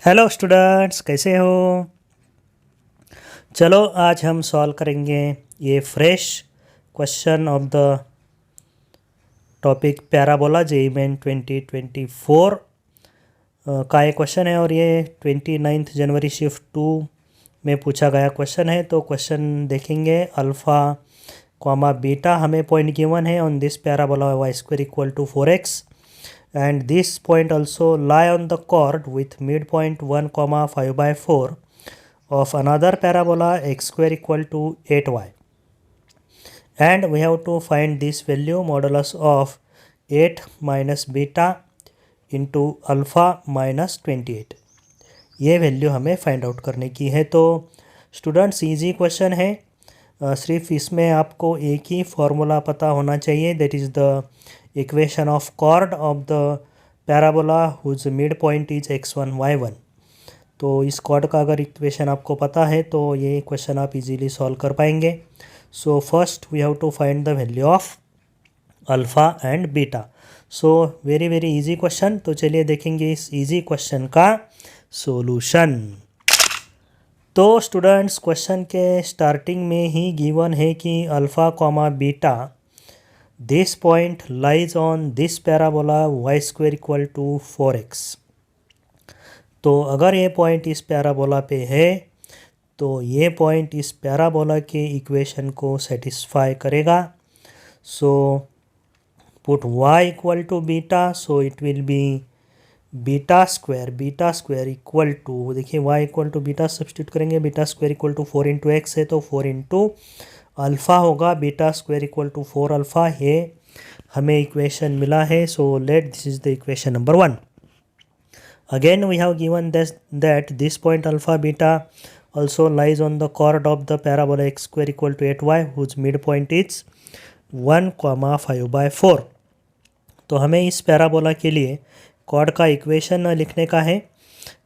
Hello students, कैसे हो? चलो आज हम सॉल्व करेंगे ये fresh question of the topic parabola JEE main 2024 का ये क्वेश्चन है और ये 29 जनवरी शिफ्ट 2 में पूछा गया क्वेश्चन है। तो क्वेश्चन देखेंगे। अल्फ़ा कॉमा बीटा हमें पॉइंट गिवन है on this parabola y square equal to 4x and this point also lie on the chord with midpoint 1 comma 5 by 4 of another parabola x square equal to 8y, and we have to find this value modulus of 8 minus beta into alpha minus 28। ये value हमें find out करने की है। तो students easy question है। सिर्फ इसमें आपको एक ही फॉर्मूला पता होना चाहिए, that is the equation of chord of the parabola whose mid point is x1 y1। तो इस कॉर्ड का अगर इक्वेशन आपको पता है तो ये क्वेश्चन आप इजीली सॉल्व कर पाएंगे। So first we have to find the value of alpha and beta. So very very easy question. तो चलिए देखेंगे इस इजी क्वेश्चन का सॉल्यूशन। तो स्टूडेंट्स क्वेश्चन के स्टार्टिंग में ही गिवन है कि alpha comma beta this point lies on this parabola y square equal to 4x। तो अगर ये पॉइंट इस पैराबोला पे है तो ये पॉइंट इस पैराबोला के इक्वेशन को सेटिस्फाई करेगा। So put y equal to beta, so it will be beta square equal to, देखिए y equal to beta substitute करेंगे, beta square equal to 4 into x है तो 4 इंटू अल्फ़ा होगा, beta square equal to 4 alpha. ये हमें equation मिला है। So let this is the equation number 1। Again we have given that this point alpha beta also lies on the chord of the parabola x square equal to 8y whose midpoint is 1 comma 5 by 4। तो हमें इस parabola के लिए cord का equation लिखने का है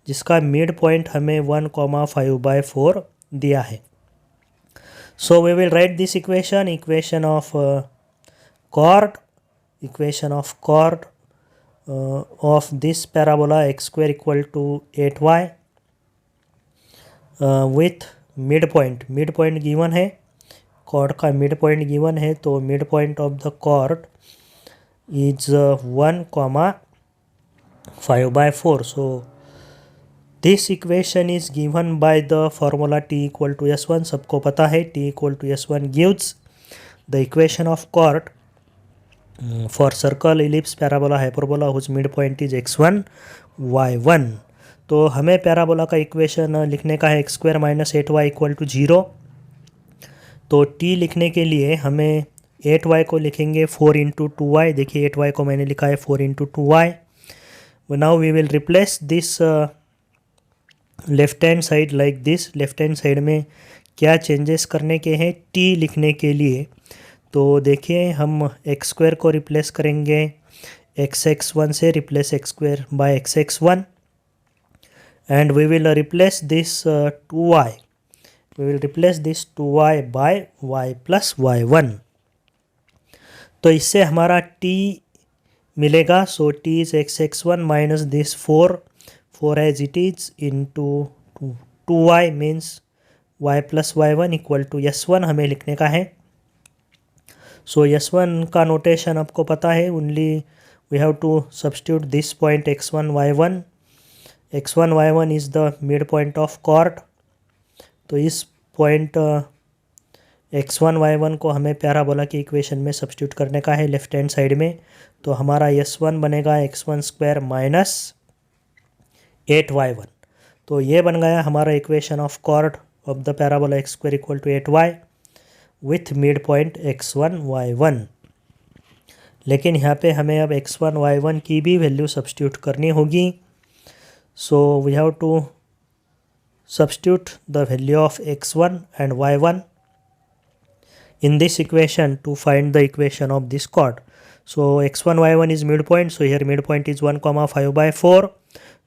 जिसका मिड पॉइंट हमें 1 कॉमा 5 बाई 4 दिया है। So we will write this equation of chord of this parabola x square equal to 8y with mid point given है, कॉर्ड का मिड पॉइंट गिवन है। तो mid point of the chord is 1 comma 5 by 4। So this equation is given by the formula t equal to s1। सबको पता है t equal to s1 gives the equation of chord for circle, ellipse, parabola, hyperbola whose midpoint is x1 y1। तो हमें parabola का equation लिखने का है x square minus 8y equal to 0। तो t लिखने के लिए हमें 8y को लिखेंगे 4 इंटू 2y। देखिए 8y को मैंने लिखा है 4 into 2y। Now we will replace this left hand side like this. Left hand side में क्या चेंजेस करने के हैं t लिखने के लिए? तो देखिए हम एक्स स्क्वायर को रिप्लेस करेंगे x(x1) से, replace x square by x(x1) and we will replace this 2y। We will replace this 2y by y plus y1। तो इससे हमारा t मिलेगा। So t is x(x1) minus this 4 as it is into 2y means y plus y1 equal to s1 हमें लिखने का है। सो s1 का notation आपको पता है, only we have to substitute this point x1 y1 is the mid point of chord. तो इस पॉइंट x1 y1 को हमें पैराबोला की इक्वेशन में सब्स्टिट्यूट करने का है लेफ्ट हैंड साइड में। तो हमारा s1 बनेगा x1 स्क्वायर माइनस 8y1। तो ये बन गया हमारा equation of chord of the parabola x square equal to 8y with mid point x1 y1। लेकिन यहाँ पे हमें अब x1 y1 की भी वैल्यू सब्स्टिट्यूट करनी होगी। So we have to substitute the value of x1 and y1 in this equation to find the equation of this chord. So x1 y1 is midpoint, so here midpoint is 1 comma 5 by 4।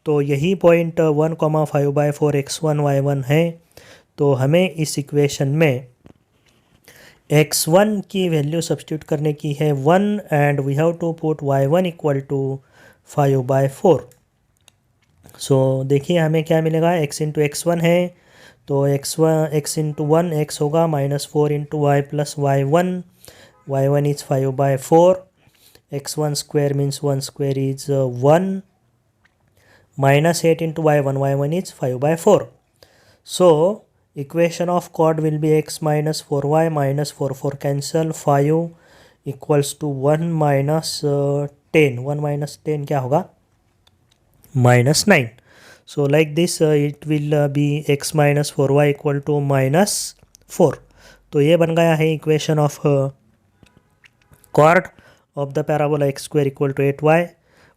तो यही point 1 comma 5 by 4 x1 y1 है। तो हमें इस equation में x1 की value substitute करने की है 1 and we have to put y1 equal to 5 by 4। So देखिए हमें क्या मिलेगा, x इंटू x1 है तो x इंटू 1 x होगा -4 into y plus y1 is 5/4, x1 square means 1 square is 1, -8 into y1 is 5/4. So equation of chord will be x minus 4y minus 4 cancel, 5 equals to 1 minus 10. 1 minus 10 क्या होगा, -9. So like this it will be x minus 4y equal to -4. तो ये बन गया है equation of chord of the parabola x square equal to 8y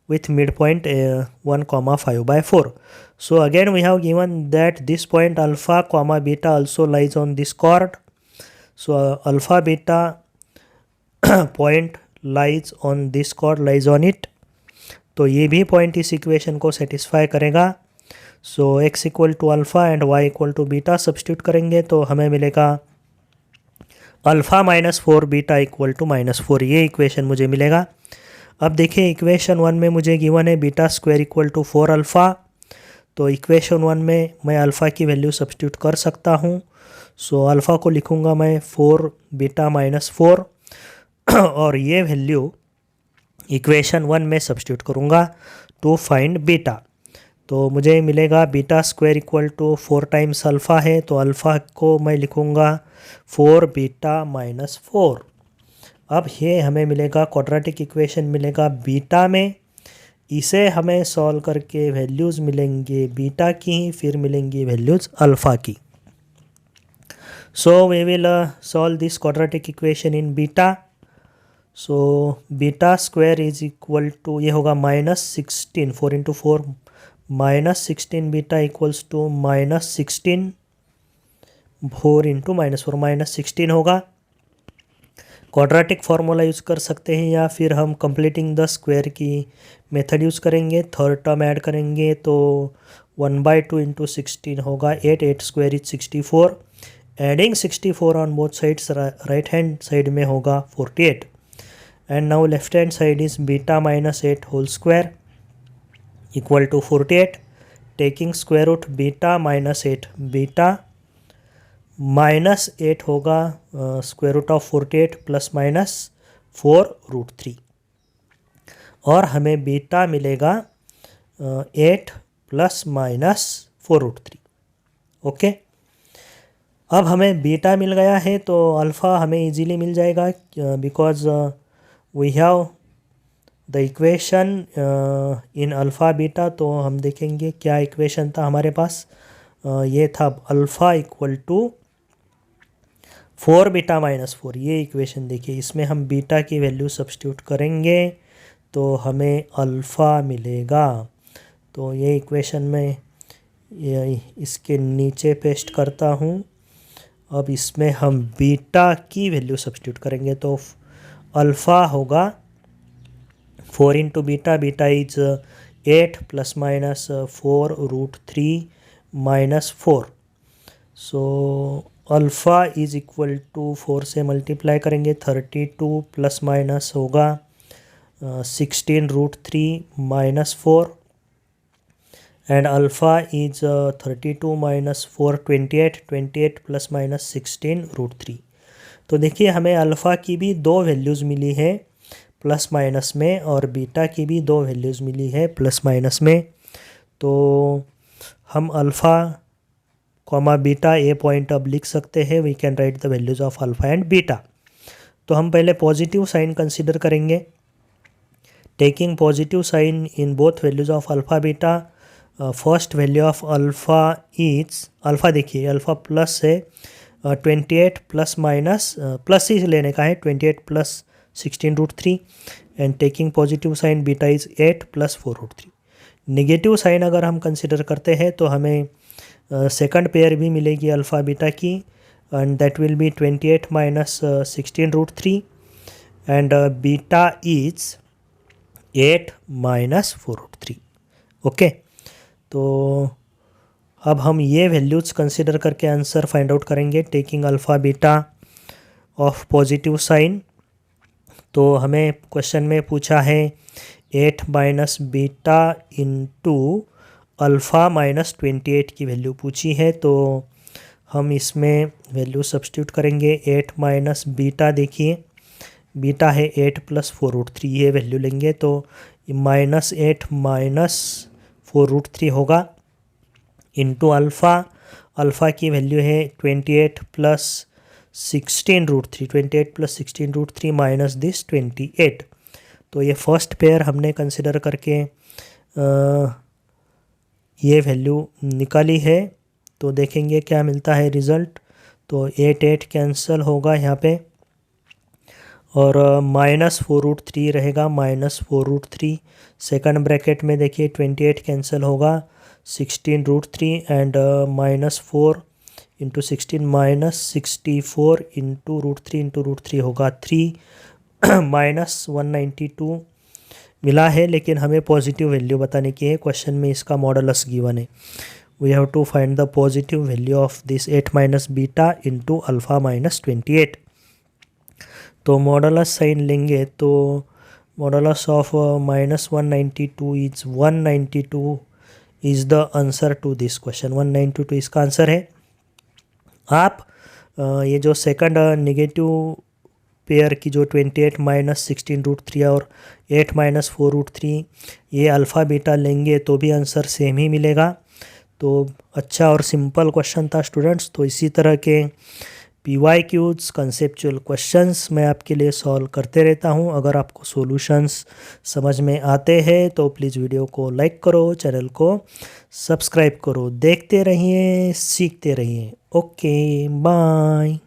with midpoint 1, 5/4. So again we have given that this point alpha comma beta also lies on this chord. So alpha beta point lies on this chord, lies on it. तो ये भी point इस equation को satisfy करेगा. So x equal to alpha and y equal to beta substitute करेंगे तो हमें मिलेगा अल्फ़ा -4 बीटा इक्वल टू -4. ये इक्वेशन मुझे मिलेगा. अब देखिए इक्वेशन 1 में मुझे गिवन है beta square equal to 4 alpha. तो इक्वेशन 1 में मैं अल्फ़ा की वैल्यू सब्स्टिट्यूट कर सकता हूँ. सो अल्फ़ा को लिखूँगा मैं 4 बीटा -4 और ये वैल्यू इक्वेशन 1 में सब्स्टिट्यूट करूँगा टू फाइंड बीटा. तो मुझे मिलेगा beta square equal to 4 times alpha है तो अल्फ़ा को मैं लिखूँगा 4 बीटा -4. अब ये हमें मिलेगा क्वाड्रेटिक इक्वेशन मिलेगा बीटा में. इसे हमें सॉल्व करके वैल्यूज़ मिलेंगे बीटा की, फिर मिलेंगी वैल्यूज़ अल्फ़ा की. So we will solve this quadratic equation in beta. So beta square is equal to ये होगा -16, 4 into 4 -16 beta equals to -16, 4 into -4 -16 होगा. क्वाड्रेटिक फार्मूला यूज़ कर सकते हैं या फिर हम कंप्लीटिंग द स्क्वायर की मेथड यूज़ करेंगे. थर्ड टर्म ऐड करेंगे तो 1/2 इंटू 16 होगा 8 square is 64. Adding 64 on both sides, right hand side में होगा 48 and now left hand side is beta -8 whole square equal to 48. Taking square root beta -8 beta -8 होगा square root of 48 +-4√3 और हमें beta मिलेगा 8 +-4√3. Okay, अब हमें beta मिल गया है तो अल्फ़ा हमें इजीली मिल जाएगा because we have the equation in alpha beta. तो हम देखेंगे क्या इक्वेशन था हमारे पास. ये था अल्फ़ा इक्वल टू 4 बीटा -4. ये इक्वेशन देखिए, इसमें हम बीटा की वैल्यू सब्स्टिट्यूट करेंगे तो हमें अल्फ़ा मिलेगा. तो ये इक्वेशन में इसके नीचे पेस्ट करता हूँ. अब इसमें हम बीटा की वैल्यू सब्स्टिट्यूट करेंगे तो अल्फ़ा होगा 4 into beta, beta is 8 +-4√3 -4. So alpha is equal to 4 से मल्टीप्लाई करेंगे 32 ± होगा 16√3 -4 एंड अल्फ़ा इज 32 - 4 28 ±16√3. तो देखिए हमें अल्फ़ा की भी दो वैल्यूज़ मिली है प्लस माइनस में और बीटा की भी दो वैल्यूज़ मिली है प्लस माइनस में. तो हम alpha comma beta a point अब लिख सकते हैं. We can write the values of alpha and beta. तो हम पहले पॉजिटिव साइन कंसिडर करेंगे. Taking positive sign in both values of alpha beta. First value of alpha is, alpha देखिए alpha plus है 28 प्लस ही लेने का है 28 + 16√3 and taking positive sign beta is 8 + 4√3. Negative sign अगर हम कंसिडर करते हैं तो हमें सेकंड पेयर भी मिलेगी अल्फ़ा बीटा की and that will be 28 - 16√3 and beta is 8 - 4√3. Okay, तो अब हम ये वैल्यूज़ कंसिडर करके आंसर फाइंड आउट करेंगे taking alpha beta of positive sign. तो हमें क्वेश्चन में पूछा है 8 - बीटा इंटू अल्फ़ा माइनस 28 की वैल्यू पूछी है, तो हम इसमें वैल्यू सब्स्टिट्यूट करेंगे। 8 माइनस बीटा, देखिए बीटा है 8 प्लस 4√3, ये वैल्यू लेंगे तो -8 माइनस 4√3 होगा इंटू अल्फ़ा। अल्फ़ा की वैल्यू है 28 प्लस 16√3, 28 प्लस 16√3 माइनस दिस 28। तो ये फर्स्ट पेयर हमने कंसिडर करके ये वैल्यू निकाली है, तो देखेंगे क्या मिलता है रिज़ल्ट। तो 8 कैंसिल होगा यहाँ पे, और -4√3 रहेगा, -4√3। सेकंड ब्रैकेट में देखिए 28 कैंसिल होगा, 16√3 एंड -4 इंटू 16 -64 इंटू √3 होगा 3 -192 मिला है, लेकिन हमें पॉजिटिव वैल्यू बताने की है। क्वेश्चन में इसका मॉडुलस गिवन है। We have to find the positive value of this 8 minus beta into alpha minus 28। तो मॉडुलस साइन लेंगे तो modulus of -192 is 192 is the answer to this question. 192 इसका आंसर है। आप ये जो सेकंड नेगेटिव पेयर की जो 28 माइनस 16√3 और 8 माइनस 4√3 ये अल्फ़ा बीटा लेंगे तो भी आंसर सेम ही मिलेगा। तो अच्छा और सिंपल क्वेश्चन था स्टूडेंट्स। तो इसी तरह के PYQs कंसेप्चुअल क्वेश्चंस मैं आपके लिए सॉल्व करते रहता हूं। अगर आपको सॉल्यूशंस समझ में आते हैं तो प्लीज़ वीडियो को लाइक करो, चैनल को सब्सक्राइब करो। देखते रहिए, सीखते रहिए। Okay, bye.